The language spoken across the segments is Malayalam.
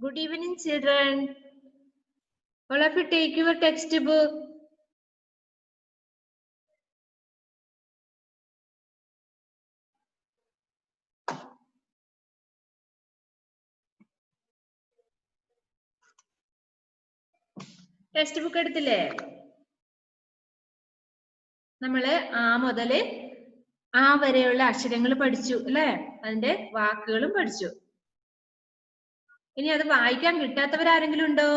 Good evening, children. All of you take your textbook. Textbook എടുത്തില്ലേ? നമ്മള് ആ മുതല് ആ വരെയുള്ള അക്ഷരങ്ങൾ പഠിച്ചു അല്ലേ? അതിന്റെ വാക്കുകളും പഠിച്ചു. ഇനി അത് വായിക്കാൻ കിട്ടാത്തവരാരെങ്കിലും ഉണ്ടോ?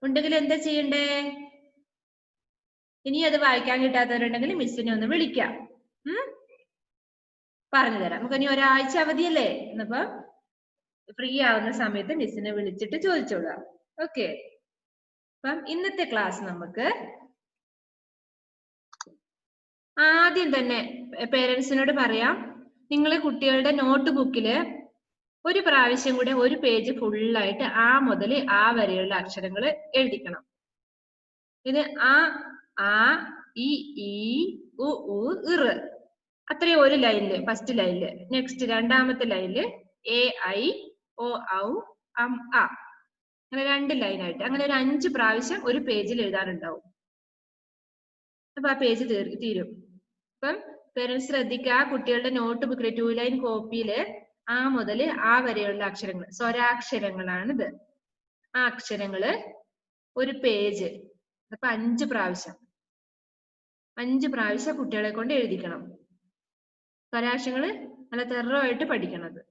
ഉണ്ടെങ്കിൽ എന്താ ചെയ്യണ്ടേ? ഇനി അത് വായിക്കാൻ കിട്ടാത്തവരുണ്ടെങ്കിൽ മിസ്സിനെ ഒന്ന് വിളിക്കാം. പറഞ്ഞു തരാം. നമുക്ക് ഇനി ഒരാഴ്ച അവധിയല്ലേ? എന്നപ്പോ ഫ്രീ ആവുന്ന സമയത്ത് മിസ്സിനെ വിളിച്ചിട്ട് ചോദിച്ചോളാം. ഓക്കെ. അപ്പം ഇന്നത്തെ ക്ലാസ് നമുക്ക് ആദ്യം തന്നെ പേരൻസിനോട് പറയാം, നിങ്ങൾ കുട്ടികളുടെ നോട്ട് ബുക്കില് ഒരു പ്രാവശ്യം കൂടെ ഒരു പേജ് ഫുള്ളായിട്ട് ആ മുതൽ ആ വരെയുള്ള അക്ഷരങ്ങൾ എഴുതിക്കണം. ഇത് ആ ഇ ഈ ഉ ഊ ഇർ അത്രയും ഒരു ലൈനില്, ഫസ്റ്റ് ലൈനില്. നെക്സ്റ്റ് രണ്ടാമത്തെ ലൈനില് എ ഐ ഒ ഔ അം അ, അങ്ങനെ 2 ലൈനായിട്ട് അങ്ങനെ ഒരു 5 പ്രാവശ്യം ഒരു പേജിൽ എഴുതാനുണ്ടാവും. അപ്പൊ ആ പേജ് തീരും. അപ്പം പേരൻസ് ശ്രദ്ധിക്കുക, കുട്ടികളുടെ നോട്ട് ബുക്കിലെ 2 ലൈൻ കോപ്പിയില് ആ മുതൽ ആ വരെയുള്ള അക്ഷരങ്ങൾ, സ്വരാക്ഷരങ്ങളാണിത്. ആ അക്ഷരങ്ങള് ഒരു പേജ്, അപ്പൊ 5 പ്രാവശ്യം കുട്ടികളെ കൊണ്ട് എഴുതിക്കണം. സ്വരാക്ഷരങ്ങള് നല്ല തെറോയിട്ട് പഠിക്കണത്.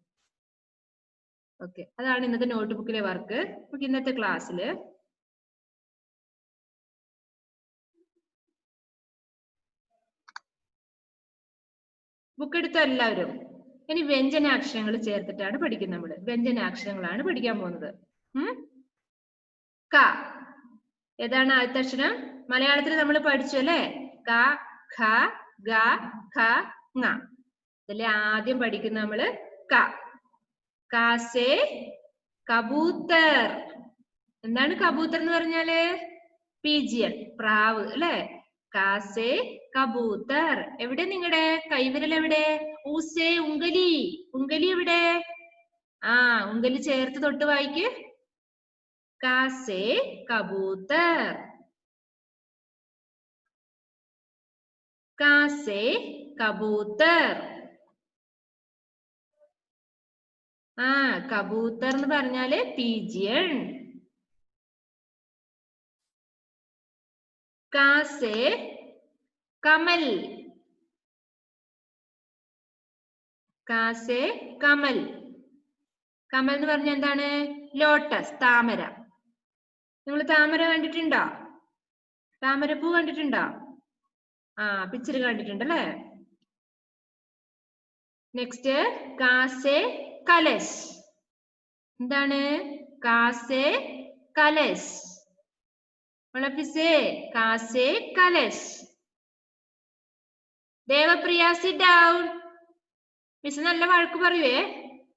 ഓക്കെ, അതാണ് ഇന്നത്തെ നോട്ട് ബുക്കിലെ വർക്ക്. നമുക്ക് ഇന്നത്തെ ക്ലാസ്സില് ബുക്ക് എടുത്ത എല്ലാവരും ഇനി വ്യഞ്ജനാക്ഷരങ്ങൾ ചേർത്തിട്ടാണ് പഠിക്കുന്നത്. നമ്മള് വ്യഞ്ജനാക്ഷരങ്ങളാണ് പഠിക്കാൻ പോകുന്നത്. ക ഏതാണ് ആദ്യത്തെ അക്ഷരം? മലയാളത്തിൽ നമ്മൾ പഠിച്ചു അല്ലെ? ക, ഖ, ഗ, ഘ, ങ. ഇതിലെ ആദ്യം പഠിക്കുന്ന നമ്മള് ക. കാസേ കബൂത്തർ. എന്താണ് കബൂത്തർ എന്ന് പറഞ്ഞാല്? പീജിയൻ, പ്രാവ് അല്ലെ? കാസേ കബൂത്തർ. എവിടെ നിങ്ങളുടെ കൈവിരൽ? എവിടെ? ഊസേ ഉങ്കലി. ഉങ്കലി എവിടെ? ഉങ്കലി ചേർത്ത് തൊട്ട് വായിക്ക്. കാസേ കബൂത്തർ. കാസേ കബൂത്തർ. കബൂത്തർ എന്ന് പറഞ്ഞാല് പീജിയൻ. കാസേ കമൽ. കാസേ കമൽ. കമൽ എന്ന് പറഞ്ഞ എന്താണ്? ലോട്ടസ്, താമര. നിങ്ങൾ താമര കണ്ടിട്ടുണ്ടോ? താമരപ്പൂ കണ്ടിട്ടുണ്ടോ? പിക്ചർ കണ്ടിട്ടുണ്ടല്ലേ? നെക്സ്റ്റ് കാസേ കലശ്. എന്താണ്? കാസേ കലശ്. കാസേ കലശ്. Devapriya, sit down. മിസ് നല്ല വഴക്ക് പറയുവേ,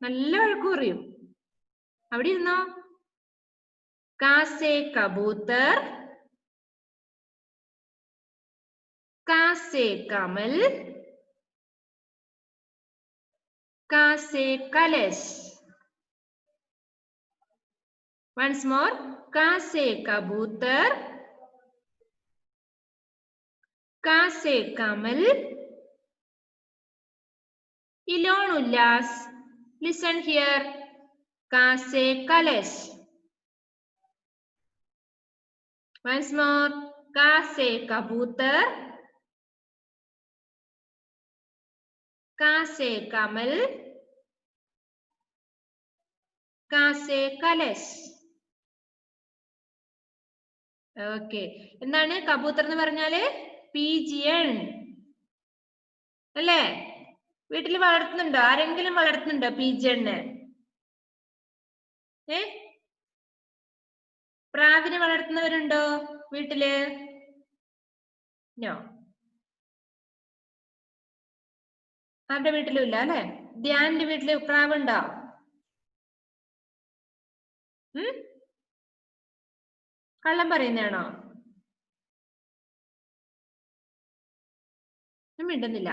നല്ല വഴക്ക് പറയും. അവിടെ ഇരുന്നോ. കാസേ കബൂത്തർ. കാസേ കമൽ. കാസേ കലശ്. Once more. കാസേ കബൂത്തർ. കാസേ കമൽ. ഇലോൺ ഉല്ലാസ്, listen here. കാസേ കലശ്. Once more. കാസേ കബൂത്തർ. കാസേ കമൽ. കാസേ കലശ്. ഓക്കെ. എന്താണ് കബൂത്തർ എന്ന് പറഞ്ഞാല്? പീജിയൻ അല്ലേ? വീട്ടിൽ വളർത്തുന്നുണ്ടോ? ആരെങ്കിലും വളർത്തുന്നുണ്ടോ പീജിയനെ? പ്രാവിനെ വളർത്തുന്നവരുണ്ടോ വീട്ടില്? നോ. ആരുടെ വീട്ടിലും ഇല്ല അല്ലെ? ധ്യാനിന്റെ വീട്ടില് പ്രാവുണ്ടോ? കള്ളം പറയുന്നതാണോ? മിണ്ടുന്നില്ല.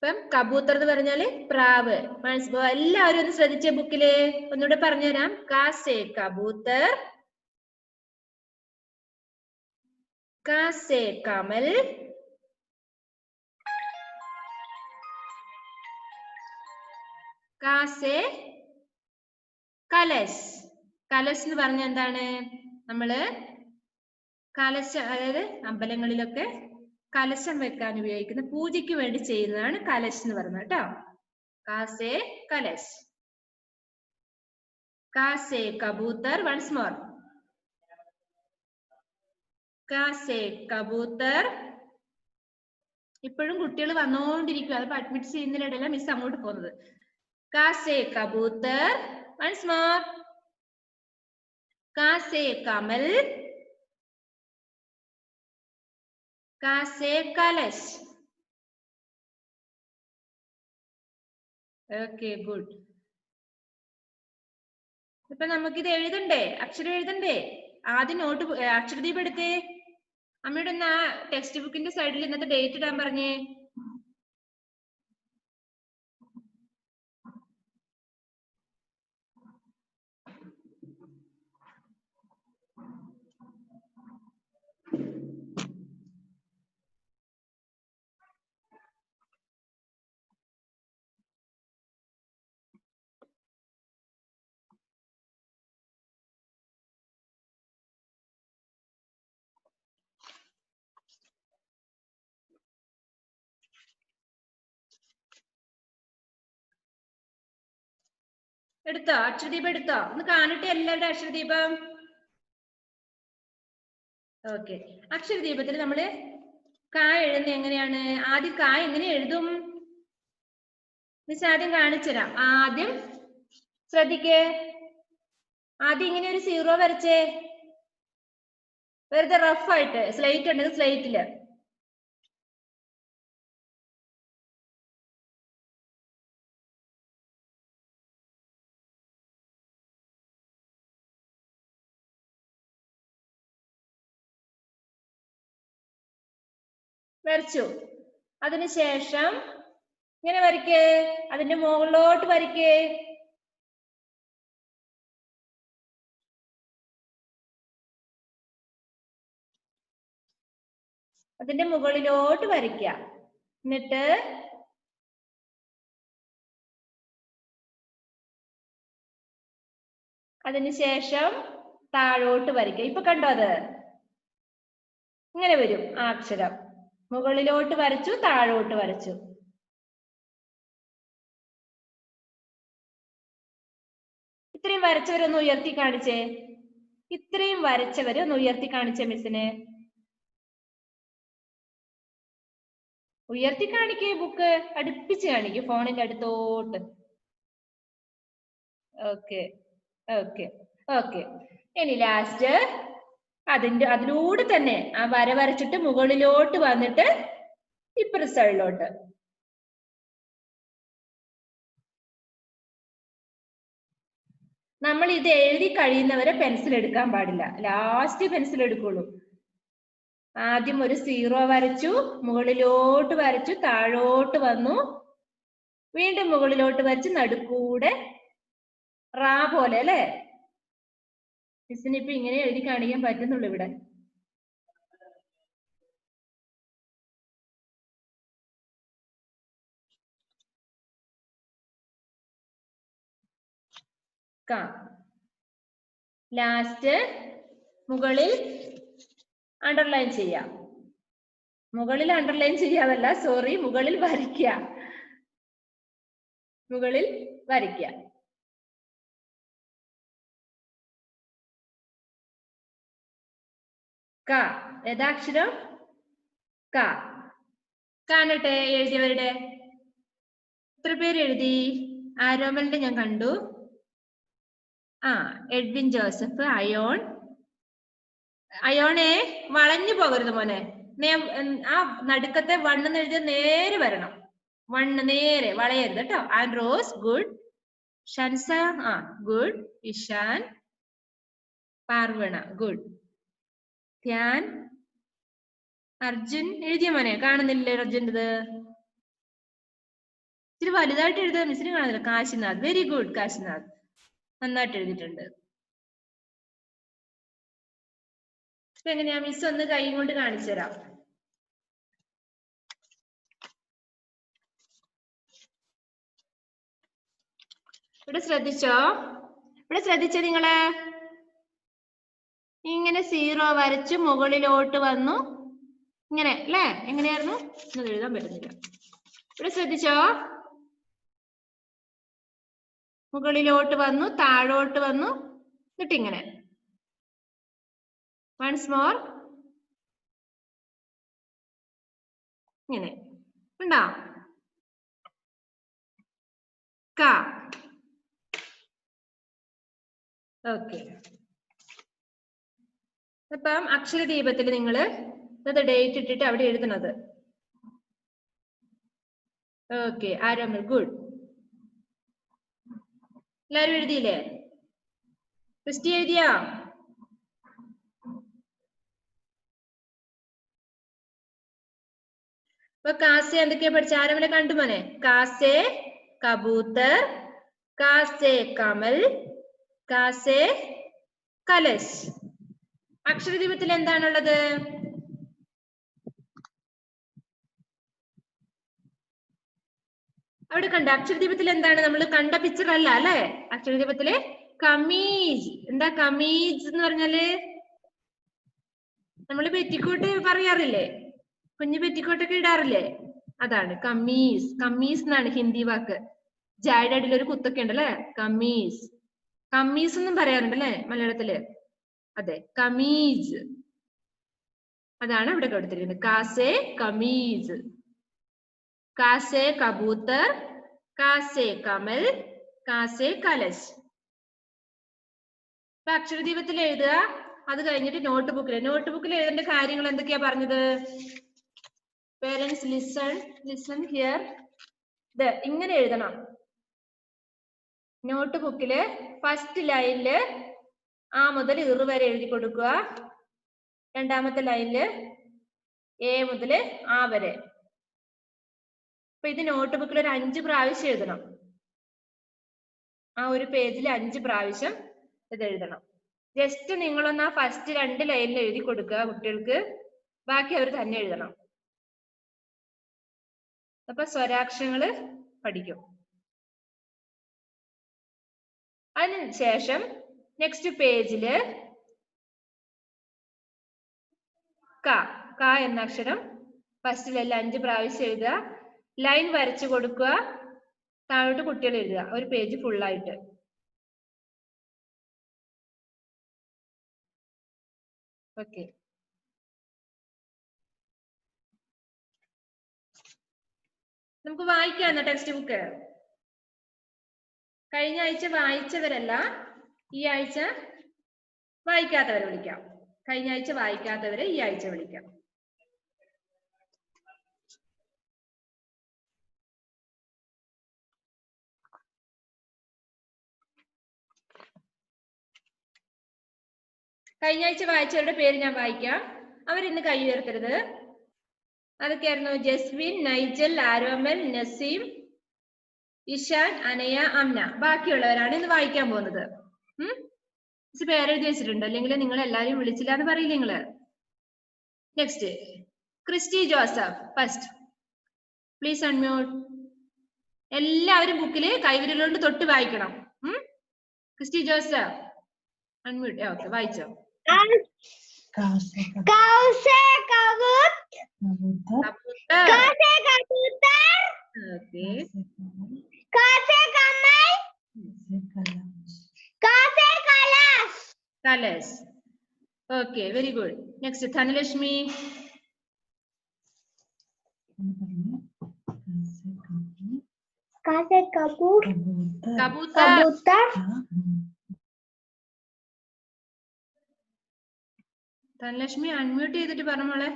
ഇപ്പം കബൂത്തർ എന്ന് പറഞ്ഞാല് പ്രാവ്. എല്ലാവരും ഒന്ന് ശ്രദ്ധിച്ച ബുക്കില് ഒന്നുകൂടെ പറഞ്ഞുതരാം. കാസേ കബൂത്തർ, കാസേ കമൽ, കാസേ കലശ്. കലശ് എന്ന് പറഞ്ഞ എന്താണ്? നമ്മള് കലശം, അതായത് അമ്പലങ്ങളിലൊക്കെ കലശം വെക്കാൻ ഉപയോഗിക്കുന്ന, പൂജയ്ക്ക് വേണ്ടി ചെയ്യുന്നതാണ് കലശ് എന്ന് പറയുന്നത് കേട്ടോ. കാസേ കലശ്. കാസേ കബൂത്തർ. Once more. കാസേ കബൂത്തർ. ഇപ്പോഴും കുട്ടികൾ വന്നുകൊണ്ടിരിക്കും. അതിപ്പോ അഡ്മിറ്റ് ചെയ്യുന്നതിനിടയിലാണ് മിസ് അങ്ങോട്ട് പോകുന്നത്. കാസേ കബൂത്തർ. Once more. കാസേ കമൽ, കാസേ കലശ്. Okay, good. ഇപ്പൊ നമുക്കിത് എഴുതണ്ടേ? അക്ഷരം എഴുതണ്ടേ? ആദ്യം നോട്ട് അക്ഷരദീപം എടുത്തേ. അമ്മയുടെ ഒന്ന് ആ ടെക്സ്റ്റ് ബുക്കിന്റെ സൈഡിൽ ഇന്നത്തെ ഡേറ്റ് ഇടാൻ പറഞ്ഞേ. എടുത്തോ? അക്ഷരദീപം എടുത്തോ? ഒന്ന് കാണട്ടെ എല്ലാവരുടെ അക്ഷരദീപം. ഓക്കെ, അക്ഷരദീപത്തിൽ നമ്മള് കാ എഴുതുന്നത് എങ്ങനെയാണ്? ആദ്യം കാ എങ്ങനെ എഴുതും? മിസ് ആദ്യം കാണിച്ചുതരാം. ആദ്യം ശ്രദ്ധിക്കേ. ആദ്യം ഇങ്ങനെ ഒരു സീറോ വരച്ചേ. വെറുതെ റഫ് ആയിട്ട്. സ്ലേറ്റ് ഉണ്ടെങ്കിൽ സ്ലേറ്റില്. വരച്ചു. അതിനുശേഷം ഇങ്ങനെ വരയ്ക്കേ. അതിന്റെ മുകളിലോട്ട് വരയ്ക്കേ. അതിന്റെ മുകളിലോട്ട് വരയ്ക്കുക. എന്നിട്ട് അതിനുശേഷം താഴോട്ട് വരയ്ക്കുക. ഇപ്പൊ കണ്ടോ? അത് ഇങ്ങനെ വരും ആ അക്ഷരം. മുകളിലോട്ട് വരച്ചു, താഴോട്ട് വരച്ചു. ഇത്രയും വരച്ചവരൊന്ന് ഉയർത്തി കാണിച്ചേ. ഇത്രയും വരച്ചവര് ഒന്ന് ഉയർത്തി കാണിച്ചേ മിസ്സിന്. ഉയർത്തി കാണിക്കേ. ബുക്ക് അടുപ്പിച്ച് കാണിക്കൂ, ഫോണിന്റെ അടുത്തോട്ട്. Okay okay okay. ഇനി ലാസ്റ്റ് അതിലൂടെ തന്നെ ആ വര വരച്ചിട്ട് മുകളിലോട്ട് വന്നിട്ട് ഇപ്പുറത്തെ സൈഡിലോട്ട്. നമ്മൾ ഇത് എഴുതി കഴിയുന്നവരെ പെൻസിൽ എടുക്കാൻ പാടില്ല. ലാസ്റ്റ് പെൻസിൽ എടുക്കുള്ളൂ. ആദ്യം ഒരു സീറോ വരച്ചു, മുകളിലോട്ട് വരച്ചു, താഴോട്ട് വന്നു, വീണ്ടും മുകളിലോട്ട് വരച്ച് നടുക്കൂടെ റാ പോലെ അല്ലേ? മിസ്സിന് ഇപ്പൊ ഇങ്ങനെ എഴുതി കാണിക്കാൻ പറ്റുന്നുള്ളൂ ഇവിടെ. ലാസ്റ്റ് മുകളിൽ അണ്ടർലൈൻ ചെയ്യാം. മുകളിൽ അണ്ടർലൈൻ ചെയ്യാതല്ല, സോറി, മുകളിൽ വരയ്ക്കുക. മുകളിൽ വരയ്ക്കുക. ക ഏതാക്ഷരം? ക. കാണട്ടെ എഴുതിയവരുടെ. എത്ര പേര് എഴുതി? ആരോമലിന്റെ ഞാൻ കണ്ടു. Edwin Joseph, ion. അയോണേ വളഞ്ഞു പോകരുത് മോനെ. ആ നടുക്കത്തെ വണ്ണെന്ന് എഴുതിയ നേരെ വരണം. വണ്ണ് നേരെ വളയരുത് കേട്ടോ. Andros, good. Shansa, good. Ishan, Parvana, good. Dhyan, Arjun എഴുതിയ മോനെ. കാണുന്നില്ലേ അർജുൻ്റെത്? ഇച്ചിരി വലുതായിട്ട് എഴുതുക, മിസ്സിന് കാണുന്നില്ല. കാശിനാഥ്, വെരി ഗുഡ് കാശിനാഥ്, നന്നായിട്ട് എഴുതിയിട്ടുണ്ട്. ഇപ്പൊ എങ്ങനെയാ മിസ് ഒന്ന് കൈ കൊണ്ട് കാണിച്ചു തരാം. ഇവിടെ ശ്രദ്ധിച്ചോ? ഇവിടെ ശ്രദ്ധിച്ചോ നിങ്ങള്? ഇങ്ങനെ 0 വരച്ച് മുകളിലോട്ട് വന്നു, ഇങ്ങനെ അല്ലേ? എങ്ങനെയായിരുന്നു ഇത് എഴുതാൻ പറ്റുന്നില്ല. ഇവിടെ ശ്രദ്ധിച്ചോ? മുകളിലോട്ട് വന്നു, താഴോട്ട് വന്നു, എന്നിട്ട് ഇങ്ങനെ. വൺസ് മോർ, ഇങ്ങനെ ഉണ്ടോ? ക. ഓക്കെ. അപ്പം അക്ഷരദീപത്തിൽ നിങ്ങൾ ഡേറ്റ് ഇട്ടിട്ട് അവിടെ എഴുതണത്. ഓക്കെ, ആരംഭ ഗുഡ്. എല്ലാരും എഴുതിയില്ലേ? ക്രിസ്റ്റി എഴുതിയാ? അപ്പൊ കാസെ എന്തൊക്കെയാ പഠിച്ച? ആരവനെ കണ്ടു മോനെ? കാസെ കബൂത്തർ, കാസെ കമൽ, കാസെ കലശ്. അക്ഷരദീപത്തിൽ എന്താണുള്ളത്? അവിടെ കണ്ട അക്ഷരദീപത്തിൽ എന്താണ്? നമ്മൾ കണ്ട പിക്ചർ അല്ല അല്ലെ? അക്ഷരദീപത്തില് കമീസ്. എന്താ കമീസ് എന്ന് പറഞ്ഞാല്? നമ്മള് പെറ്റിക്കോട്ട് പറയാറില്ലേ? കുഞ്ഞു പെറ്റിക്കോട്ടൊക്കെ ഇടാറില്ലേ? അതാണ് കമീസ്. കമീസ് എന്നാണ് ഹിന്ദി വാക്ക്. ജായുടെ അടിയിൽ ഒരു കുത്തൊക്കെ ഉണ്ട് അല്ലെ? കമീസ്. കമ്മീസ് എന്നും പറയാറുണ്ട് അല്ലെ മലയാളത്തില്? അതെ, കമീസ്. അതാണ് ഇവിടെ കൊടുത്തിരിക്കുന്നത്. കാസെ കമീസ്, കാസെ കബൂത്തർ, കാസെ കമൽ, കാസെ കലശ്. അപ്പൊ അക്ഷരദീപത്തിൽ എഴുതുക. അത് കഴിഞ്ഞിട്ട് നോട്ട് ബുക്കിൽ എഴുതേണ്ട കാര്യങ്ങൾ എന്തൊക്കെയാ പറഞ്ഞത്? Parents listen here. ഇങ്ങനെ എഴുതണം. നോട്ട് ബുക്കില് ഫസ്റ്റ് ലൈനില് ആ മുതൽ ഇറു വരെ എഴുതി കൊടുക്കുക. രണ്ടാമത്തെ ലൈനില് എ മുതൽ ആ വരെ. അപ്പൊ ഇത് നോട്ട് ബുക്കിൽ ഒരു 5 പ്രാവശ്യം എഴുതണം. ആ ഒരു പേജിൽ 5 പ്രാവശ്യം ഇത് എഴുതണം. ജസ്റ്റ് നിങ്ങളൊന്ന് ആ ഫസ്റ്റ് 2 ലൈനിൽ എഴുതി കൊടുക്കുക കുട്ടികൾക്ക്. ബാക്കി അവർ തന്നെ എഴുതണം. അപ്പൊ സ്വരാക്ഷരങ്ങള് പഠിക്കും. അതിനുശേഷം നെക്സ്റ്റ് പേജില് ക എന്ന അക്ഷരം ഫസ്റ്റ് ലൈനിൽ 5 പ്രാവശ്യം എഴുതുക. ലൈൻ വരച്ചു കൊടുക്കുക. താഴോട്ട് കുട്ടികൾ എഴുതുക ഒരു പേജ് ഫുള്ളായിട്ട്. ഓക്കെ. നമുക്ക് വായിക്കാം ടെക്സ്റ്റ് ബുക്ക്. കഴിഞ്ഞ ആഴ്ച വായിച്ചവരല്ല, ഈ ആഴ്ച വായിക്കാത്തവരെ വിളിക്കാം. കഴിഞ്ഞ ആഴ്ച വായിക്കാത്തവരെ ഈ ആഴ്ച വിളിക്കാം. കഴിഞ്ഞ ആഴ്ച വായിച്ചവരുടെ പേര് ഞാൻ വായിക്കാം. അവരിന്ന് കൈ ഉയർത്തരുത്. അതൊക്കെയായിരുന്നു ജസ്വിൻ, നൈജൽ, ആരോമൽ, നസീം, ഇഷാൻ, അനയ, അംന. ബാക്കിയുള്ളവരാണ് ഇന്ന് വായിക്കാൻ പോകുന്നത്. പേരെഴുതി വെച്ചിട്ടുണ്ട്, അല്ലെങ്കിൽ നിങ്ങൾ എല്ലാവരും വിളിച്ചില്ല എന്ന് പറയില്ല നിങ്ങള്. Next Christy Joseph first. Please unmute. എല്ലാവരും ബുക്കില് കൈവിരലുകൊണ്ട് തൊട്ട് വായിക്കണം. ക്രിസ്റ്റി ജോസഫ് അൺമ്യൂട്ട്. ഓക്കെ, വായിച്ചോ. Colors. Okay, very good. Next, Dhanalakshmi. Kabutar. Dhanalakshmi, unmute ചെയ്തിട്ട് പറഞ്ഞു മോളെ.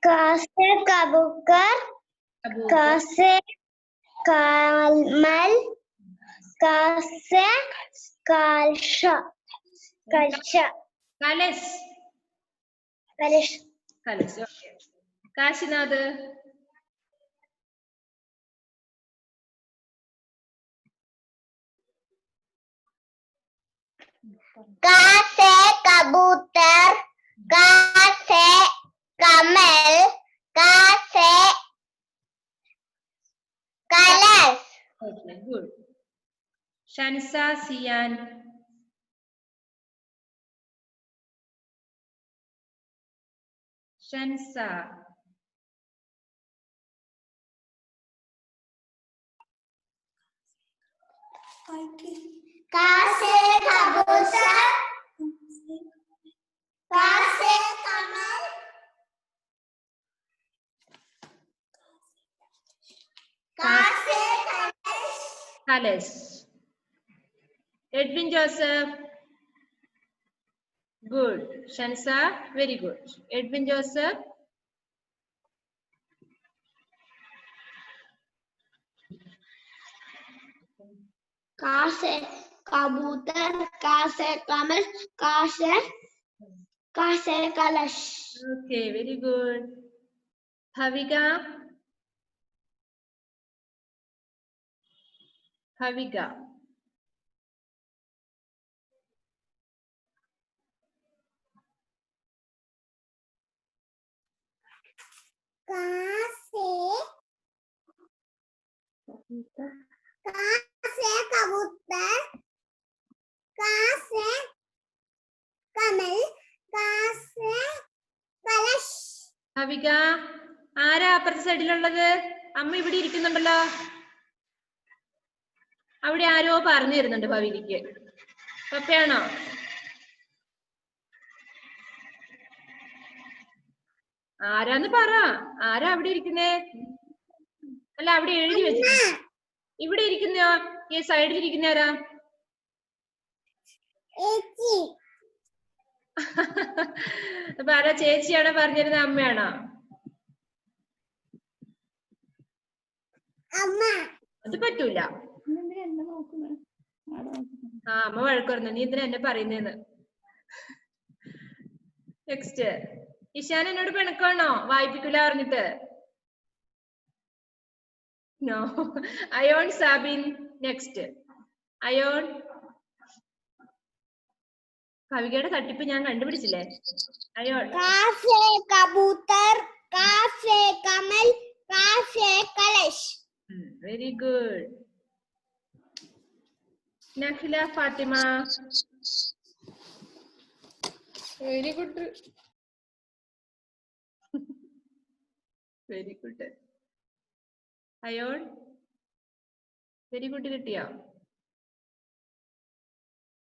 കാസെ കബൂക്കർ, കാസെ കമൽ, കാസെ കലശ, കലശ്. കലശ്. കലശ്. ഓക്കെ. കാശിനാഥ്. का से कबूतर, का से कमल, का से कलश. Okay, good. Shansa, Sian. Shansa. का से कबूतर, का से कमल, का से कलश. Kalash. Edwin Joseph. Good. Shansa, very good. Edwin Joseph. का से कबूतर, का से कमल, का से कलश. Okay, very good. Bhavika. Bhavika. का से कबूतर, का से कमल, का से कलश. Bhavika. ആരാ അപ്പുറത്തെ സൈഡിലുള്ളത്? അമ്മ ഇവിടെ ഇരിക്കുന്നുണ്ടല്ലോ. അവിടെ ആരോ പറഞ്ഞു തരുന്നുണ്ട് ഭവിക്ക്. പപ്പയാണോ? ആരാന്ന് പറ. ആരാ അവിടെ ഇരിക്കുന്നേ? അല്ല, അവിടെ എഴുതി വെച്ചു. ഇവിടെ ഇരിക്കുന്നോ? ഈ സൈഡിൽ ഇരിക്കുന്ന ആരാ? അപ്പൊ ആരാ? ചേച്ചിയാണോ പറഞ്ഞിരുന്നത്? അമ്മയാണോ? അത് പറ്റൂല. ആ, അമ്മ വഴക്ക് പറഞ്ഞു. നീ എന്തിനാ എന്നെ പറയുന്നേന്ന്. നെക്സ്റ്റ്. ഇഷാൻ എന്നോട് പിണക്കാണോ വായിപ്പിക്കൂല പറഞ്ഞിട്ട്? നോ. അയോൺ സാബിൻ. നെക്സ്റ്റ്. അയോൺ. കവികയുടെ തട്ടിപ്പ് ഞാൻ കണ്ടുപിടിച്ചില്ലേ? അയോൺ. का से कबूतर, का से कमल, का से कलश. Very good. Nakhila Fathima. Very good. Very good. അയോൺ. വെരി ഗുഡ് കിട്ടിയോ?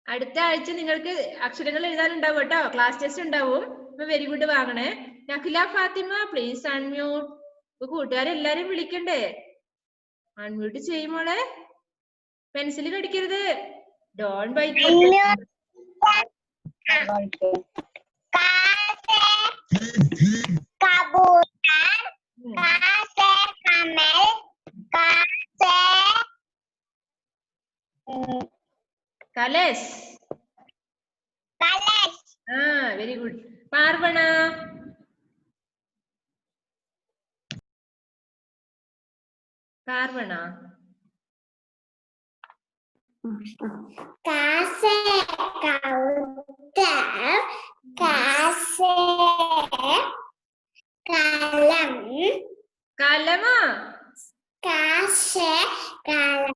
അടുത്ത ആഴ്ച നിങ്ങൾക്ക് അക്ഷരങ്ങൾ എഴുതാനുണ്ടാവും കേട്ടോ. ക്ലാസ് ടെസ്റ്റ് ഉണ്ടാവും. അപ്പൊ വെരി ഗുഡ് വാങ്ങണേ. Nakhila Fathima please unmute. ഇപ്പൊ കൂട്ടുകാരെല്ലാരും വിളിക്കണ്ടേ? അൺമ്യൂട്ട് ചെയ്യുമോളെ. പെൻസിൽ കടിക്കരുത്. Don't bite. കലേഷ്. ആ, വെരി ഗുഡ്. പാർവണ. പാർവണ. का से कबूतर, का से कलम, കലമാ. का से कलम,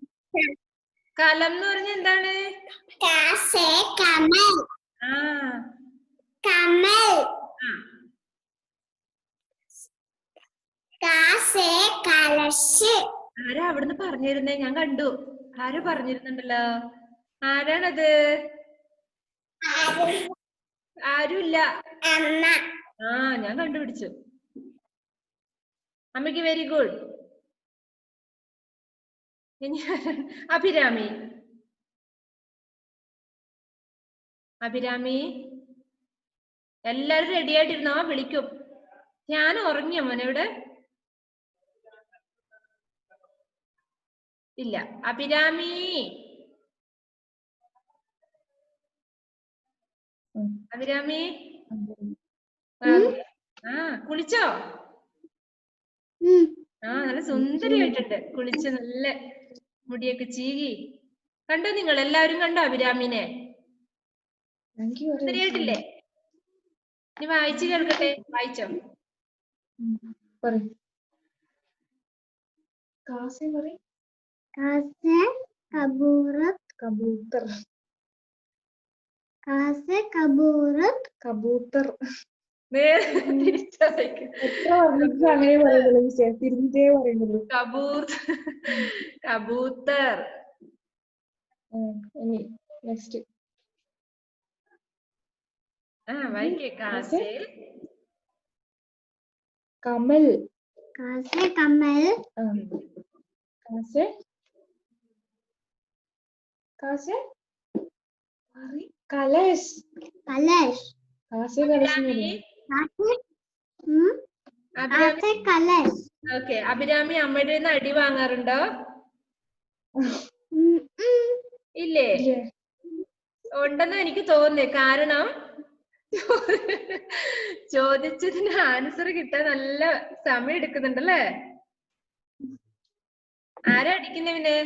കലം എന്ന് പറഞ്ഞ എന്താണ്? का से कमल, ആ, कमल, का से कलश. ആരാ അവിടുന്ന് പറഞ്ഞിരുന്നേ? ഞാൻ കണ്ടു. ആരോ പറഞ്ഞിരുന്നുണ്ടല്ലോ. ആരാണത്? ആരുമില്ല. അമ്മ. ആ, ഞാൻ കണ്ടുപിടിച്ചു. അമ്മയ്ക്ക് വെരി ഗുഡ്. ഇനി അഭിരാമി. അഭിരാമി. എല്ലാരും റെഡി ആയിട്ടിരുന്നോ? വിളിക്കും. ഞാൻ ഉറങ്ങിയോ മോനെ ഇവിടെ? ഇല്ല. അഭിരാമി. അഭിരാമി. ആ, കുളിച്ചോ? ആ, നല്ല സുന്ദരിയായിട്ടുണ്ട്. കുളിച്ച് നല്ല മുടിയൊക്കെ ചീകി. കണ്ടോ നിങ്ങൾ എല്ലാവരും? കണ്ടോ അഭിരാമിനെ? ശരിയായിട്ടില്ലേ? ഇനി വായിച്ചു കേൾക്കട്ടെ. വായിച്ചോ? Casey കബൂറത്ത് Casey കബൂറത്ത് കബൂത്തർ. തിരിച്ചാ വായിക്കുക. എത്ര വർണ്ണിച്ച് അങ്ങനെ പറയുന്നുള്ളൂ മിസ്സേ, തിരിഞ്ഞിട്ടേ പറയുന്നുള്ളൂ. കബൂത്തർ. ഇനി നെക്സ്റ്റ് വായിക്കേ. കാസെ കമൽ. കാസെ കമൽ Casey Casey Kalash. Kalash Casey Kalash എന്ന് അഭിരാമി. പറയും. കാസെ കലശ്. ഓക്കെ. അഭിരാമി അമ്മയുടെ നിന്ന് അടി വാങ്ങാറുണ്ടോ? ഇല്ലേ? ഉണ്ടെന്ന് എനിക്ക് തോന്നുന്നേ. കാരണം ചോദിച്ചതിന് ആൻസർ കിട്ടാൻ നല്ല സമയം എടുക്കുന്നുണ്ടല്ലേ? ആരാ അടിക്കുന്നേ പിന്നെ?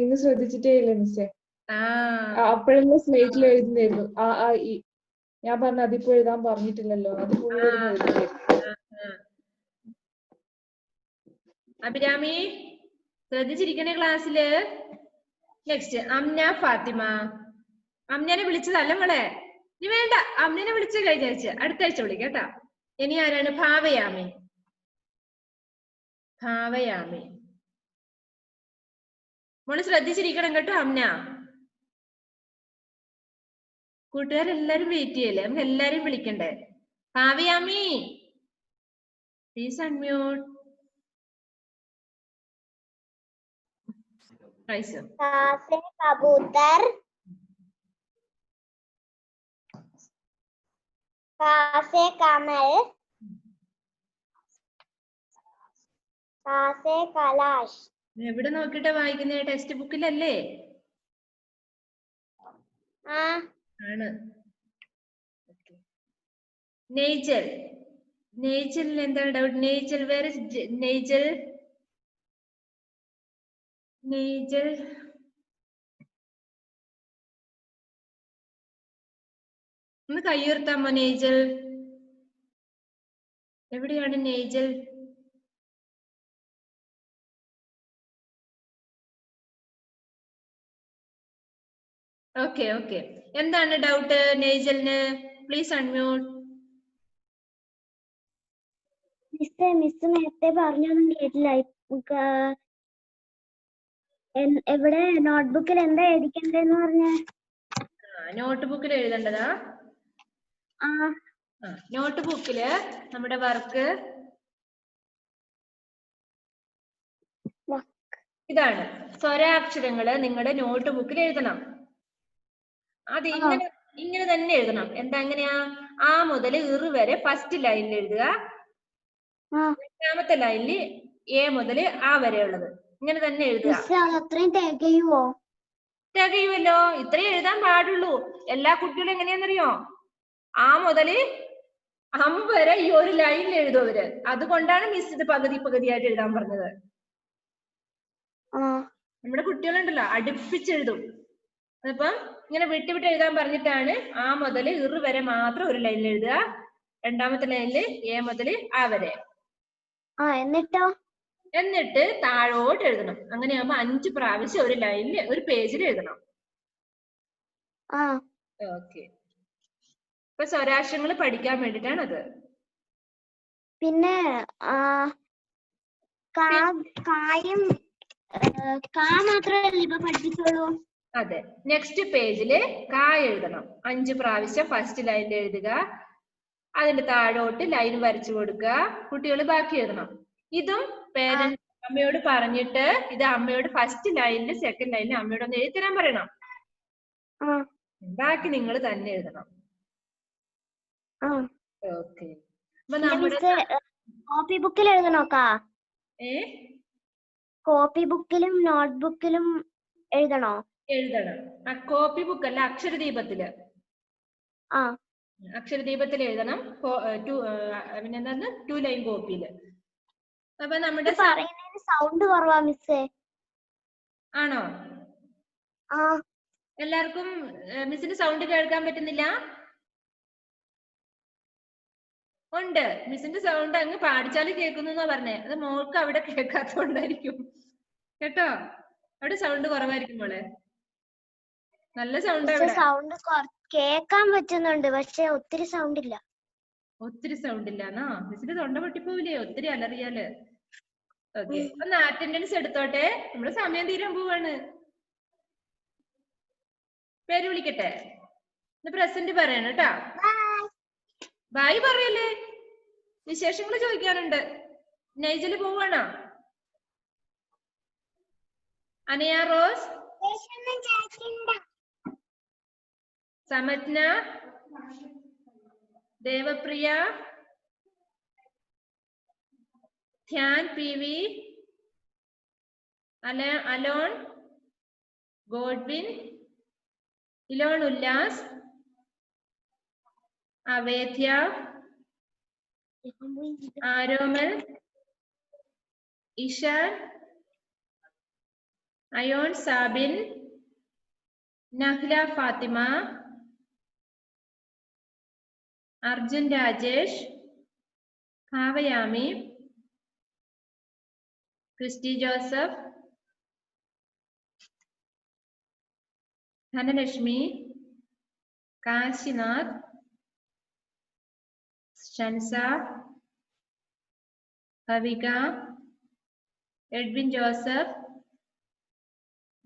ഇന്ന് ശ്രദ്ധിച്ചിട്ടേ ഇല്ല മിസ്സേ. ആ അപ്പോഴെല്ലാം സ്ലേറ്റിൽ എഴുതുന്നായിരുന്നു. ഞാൻ പറഞ്ഞ അതിപ്പോ എഴുതാൻ പറഞ്ഞിട്ടില്ലല്ലോ, അത് ഫുള്ള് എഴുതുന്നത്. അഭിരാമി ശ്രദ്ധിച്ചിരിക്കണേ ക്ലാസ്സില്. നെക്സ്റ്റ് അംന ഫാത്തിമ. അംനനെ വിളിച്ചതല്ല മോളെ. ഇനി വേണ്ട, അംനനെ വിളിച്ച കഴിഞ്ഞ ആഴ്ച, അടുത്ത ആഴ്ച വിളിക്കാം കേട്ടാ. ഇനി ആരാണ്? ഭാവയാമി. മോള് ശ്രദ്ധിച്ചിരിക്കണം കേട്ടോ അംന. കൂട്ടുകാരെല്ലാരും വെയിറ്റ് ചെയ്യല്ലേ? നമുക്ക് എല്ലാരും വിളിക്കണ്ടേ? Bhavayami please unmute. കാസെ കബൂത്തർ കാസെ കമൽ കാസെ കലാശ്. എവിടെ നോക്കിട്ടാ വായിക്കുന്നേ? ടെക്സ്റ്റ് ബുക്കിലല്ലേ? ആണ്. നേച്ചൽ. നേച്ചലിൽ എന്താണ് doubt? Nechal, where is Nechal? Nechal ഒന്ന് കയ്യുയർത്താമോ? നേച്ചൽ എവിടെയാണ്? നേച്ചൽ ഓക്കെ. എന്താണ് ഡൗട്ട് നേജലിന്? Please unmute. മിസ് നേരത്തെ പറഞ്ഞൊന്നും കേട്ടില്ല. എവിടെ നോട്ട്ബുക്കിൽ എന്താ എഴുതിക്കണ്ടെന്ന് പറഞ്ഞ? നോട്ട്ബുക്കിൽ എഴുതേണ്ടതാ. നോട്ട്ബുക്കില് നമ്മുടെ വർക്ക് ഇതാണ്. സ്വരാക്ഷരങ്ങള് നിങ്ങളുടെ നോട്ട്ബുക്കിൽ എഴുതണം. അത് ഇങ്ങനെ തന്നെ എഴുതണം. എന്താ എങ്ങനെയാ? ആ മുതൽ ഇറ് വരെ ഫസ്റ്റ് ലൈനിൽ എഴുതുക. രണ്ടാമത്തെ ലൈനിൽ എ മുതൽ ആ വരെ ഉള്ളത് ഇങ്ങനെ തന്നെ എഴുതുക. തികയുമല്ലോ. ഇത്രയും എഴുതാൻ പാടുള്ളൂ. എല്ലാ കുട്ടികളും എങ്ങനെയാണെന്നറിയോ? ആ മുതല് അം വരെ ഈ ഒരു ലൈനിൽ എഴുതും അവര്. അതുകൊണ്ടാണ് മിസ് ഇത് പകുതിയായിട്ട് എഴുതാൻ പറഞ്ഞത്. നമ്മുടെ കുട്ടികളുണ്ടല്ലോ അടുപ്പിച്ചെഴുതും. അപ്പം ഇങ്ങനെ വിട്ട് എഴുതാൻ പറഞ്ഞിട്ടാണ് ആ മുതൽ ഇറ് വരെ മാത്രം ഒരു ലൈനിൽ എഴുതുക. രണ്ടാമത്തെ ലൈനിൽ എ മുതൽ ആ വരെ. എന്നിട്ട് താഴോട്ട് എഴുതണം. അങ്ങനെയാകുമ്പോ 5 പ്രാവശ്യം ഒരു ലൈനിൽ ഒരു പേജിൽ എഴുതണം. ഓക്കെ. ഇപ്പൊ സ്വരാക്ഷരങ്ങൾ പഠിക്കാൻ വേണ്ടിട്ടാണ് അത്. പിന്നെ മാത്രമല്ലേ ഇപ്പൊ പഠിപ്പിച്ചോളൂ? അതെ. നെക്സ്റ്റ് പേജില് കാ എഴുതണം. 5 പ്രാവശ്യം ഫസ്റ്റ് ലൈനിൽ എഴുതുക. അതിന്റെ താഴോട്ട് ലൈൻ വരച്ചു കൊടുക്കുക. കുട്ടികൾ ബാക്കി എഴുതണം. ഇതും പേരന്റ് അമ്മയോട് പറഞ്ഞിട്ട് ഇത് അമ്മയോട് ഫസ്റ്റ് ലൈനിൽ സെക്കൻഡ് ലൈനിൽ അമ്മയോട് ഒന്ന് എഴുതി തരാൻ പറയണം. ബാക്കി നിങ്ങൾ തന്നെ എഴുതണം. ഓക്കെ. അപ്പൊ നമ്മുടെ കോപ്പി ബുക്കിൽ എഴുതണോക്കാ? കോപ്പി ബുക്കിലും നോട്ട്ബുക്കിലും എഴുതണോ? എഴുതണം. കോപ്പി ബുക്ക് അല്ല, അക്ഷരദീപത്തില്. അക്ഷരദീപത്തിൽ എഴുതണം. പിന്നെന്താണ് 2 ലൈൻ കോപ്പിയില്. അപ്പൊ നമ്മുടെ സൗണ്ട് കുറവാ മിസ്സേ. ആണോ? എല്ലാവർക്കും മിസ്സിന്റെ സൗണ്ട് കേൾക്കാൻ പറ്റുന്നില്ല? ഉണ്ട്. മിസ്സിന്റെ സൗണ്ട് അങ്ങ് പാടിച്ചാല് കേൾക്കുന്നു എന്നാ പറഞ്ഞേ. അത് മോൾക്ക് അവിടെ കേൾക്കാത്തോണ്ടായിരിക്കും കേട്ടോ. അവിടെ സൗണ്ട് കുറവായിരിക്കും മോളെ. നല്ല സൗണ്ട് അവിടെ. സൗണ്ട് കേൾക്കാൻ പറ്റുന്നുണ്ട്, പക്ഷെ ഒത്തിരി സൗണ്ട് ഇല്ല. ഒത്തിരി സൗണ്ട് ഇല്ലാന്നോ? മിസ്സിന്റെ തൊണ്ട പൊട്ടിപ്പോവില്ലേ ഒത്തിരി അലറിയാല്? ഓക്കെ, ഒന്ന് അറ്റൻഡൻസ് എടുത്തോട്ടെ, നമ്മള് സമയം തീരാൻ പോവാണ്. പേര് വിളിക്കട്ടെ. പ്രസന്റ് പറയണം കേട്ടാ. ബായ് പറയല്ലേ, വിശേഷങ്ങൾ ചോദിക്കാനുണ്ട്. നൈജല് പോവാണോ? Anaya Rose, Samajna, Devapriya, Dhyan P V, Alon, Godwin, Elon Ullas, Avedya, Aromal, Ishan, Ayon Sabin, Nahla Fathima, Arjun Rajesh, Kavayami, Christy Joseph, Dhanalakshmi, Kashinath, Shansa, Kavika, Edwin Joseph,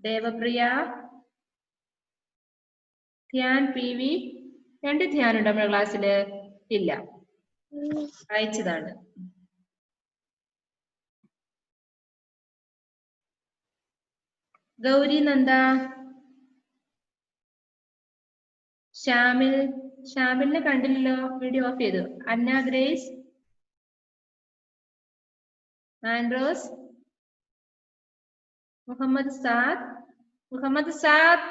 Devapriya, Dhyan P V. 2 ധ്യാനുണ്ട് നമ്മുടെ ക്ലാസ്സില്? ഇല്ല, അയച്ചതാണ്. ഗൗരി നന്ദ, ഷാമിൽ, ഷാമിലിനെ കണ്ടില്ലല്ലോ, വീഡിയോ ഓഫ് ചെയ്തു. Anna Grace, Andros, Muhammad Saad. Muhammad Saad,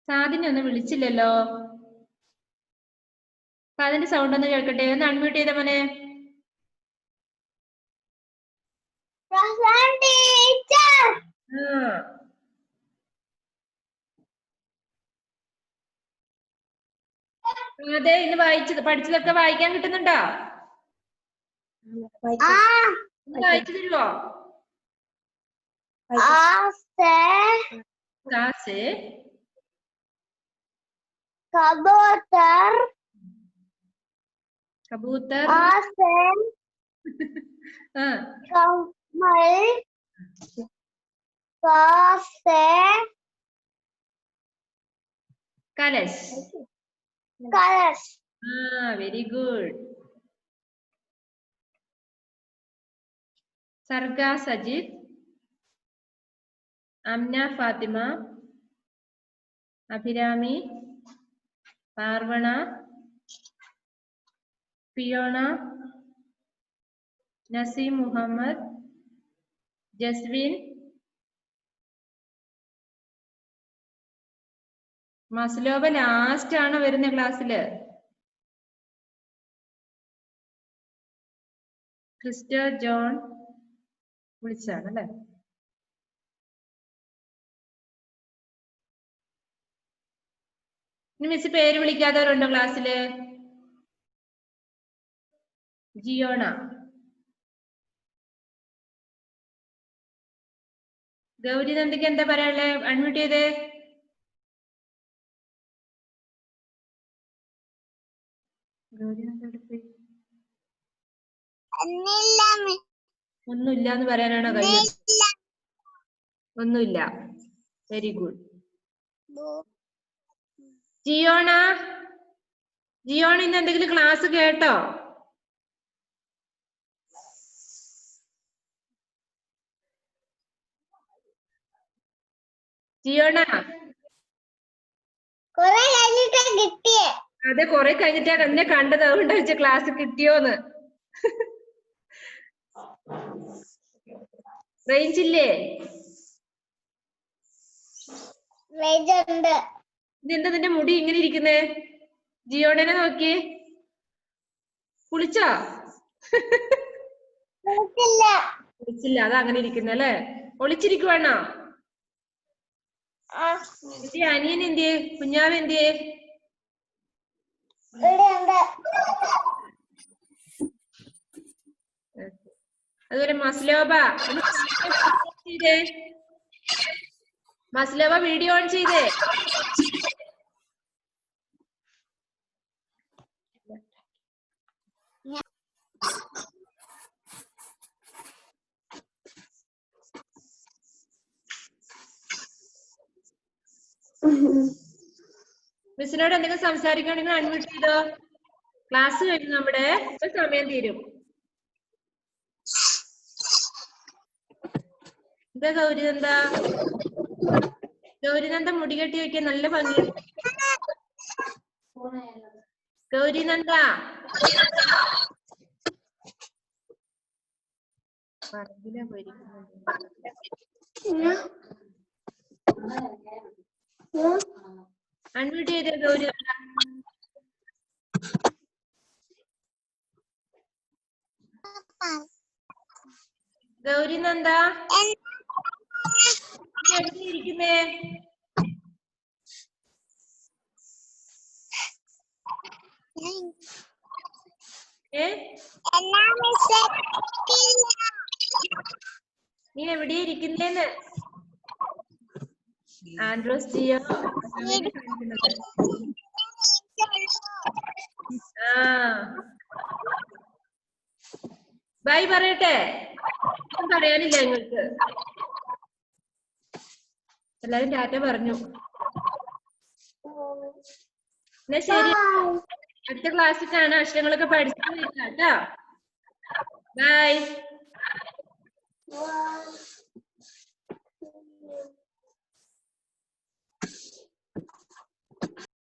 സാദിനെ ഒന്ന് വിളിച്ചില്ലല്ലോ. അതിന്റെ സൗണ്ട് ഒന്ന് കേൾക്കട്ടെ. ഒന്ന് അൺമ്യൂട്ട് ചെയ്ത മോനെ. അതെ, ഇന്ന് പഠിച്ചതൊക്കെ വായിക്കാൻ കിട്ടുന്നുണ്ടോ? വായിച്ചു തരുവോ? കബൂത്തർ, കബൂത്തർ, കമൽ, കലശ്. കലശ്. Very good. Sarga Sajith, Amna Fathima, Abhirami, Parvana, Fiona, Naseem Muhammad, Jaswin, മസ്ലോബ ലാസ്റ്റ് ആണ് വരുന്ന ക്ലാസ്സില്. ക്രിസ്റ്റോ ജോൺ വിളിച്ചാണല്ലേ? ഇനി മിസ് പേര് വിളിക്കാത്തവരുണ്ടോ ക്ലാസ്സില്? ജിയോണ, ഗൗരി നന്ദിക്ക് എന്താ പറയാനുള്ളേ? അൺമ്യൂട്ട് ചെയ്തേ. ഗൗരി നന്ദി ഒന്നുമില്ല എന്ന് പറയാനാണോ കഴിയും? ഒന്നുമില്ല. Very good. ജിയോണ, ജിയോണ ഇന്ന് എന്തെങ്കിലും ക്ലാസ് കേട്ടോ? ജിയോണ, അതെ, കൊറേ കഴിഞ്ഞിട്ടാണ് എന്നെ കണ്ടത്, അതുകൊണ്ട് വെച്ച ക്ലാസ് കിട്ടിയോന്ന്. റേഞ്ച് ഇല്ലേ? ഇതെന്താ നിന്റെ മുടി ഇങ്ങനെ ഇരിക്കുന്നേ? ജിയോണനെ നോക്കി. കുളിച്ചോ? കുളിച്ചില്ല, അതാ അങ്ങനെ ഇരിക്കുന്നല്ലേ? ഒളിച്ചിരിക്കുവാണോ? എന്തിയെ അനിയൻ എന്തിയെ കുഞ്ഞാവ് എന്തിയെ അതുപോലെ മസ്ലോബ ചെയ്തേ മസ്ലോബ വീഡിയോ ഓൺ ചെയ്തേ മിസ്സിനോട് എന്തെങ്കിലും സംസാരിക്കണമെങ്കിൽ അൺമ്യൂട്ട് ചെയ്തോ ക്ലാസ് കഴിഞ്ഞു നമ്മുടെ ഇപ്പൊ സമയം തീരും എന്താ ഗൗരിനന്ദ മുടി കെട്ടി വെക്കാൻ നല്ല ഭംഗിയുണ്ട് ഗൗരിനന്ദ പറമ്പിലാ പോയിരിക്കുന്നത് അൺമ്യൂട്ട് ചെയ്തേ ഗൗരിനന്ദ ഗൗരിനന്ദ എവിടെ ഇരിക്കുന്നേ നീ എവിടെ ഇരിക്കുന്നേന്ന് ആൻഡ്രോസ് ജിയോ ബൈ പറയട്ടെ ഒന്നും പറയാനില്ല നിങ്ങൾക്ക് എല്ലാരും ടാറ്റ പറഞ്ഞു എന്നാ ശരി അടുത്ത ക്ലാസ്സിൽ കാണാം അക്ഷരങ്ങളൊക്കെ പഠിച്ചു കേട്ടോ ബൈ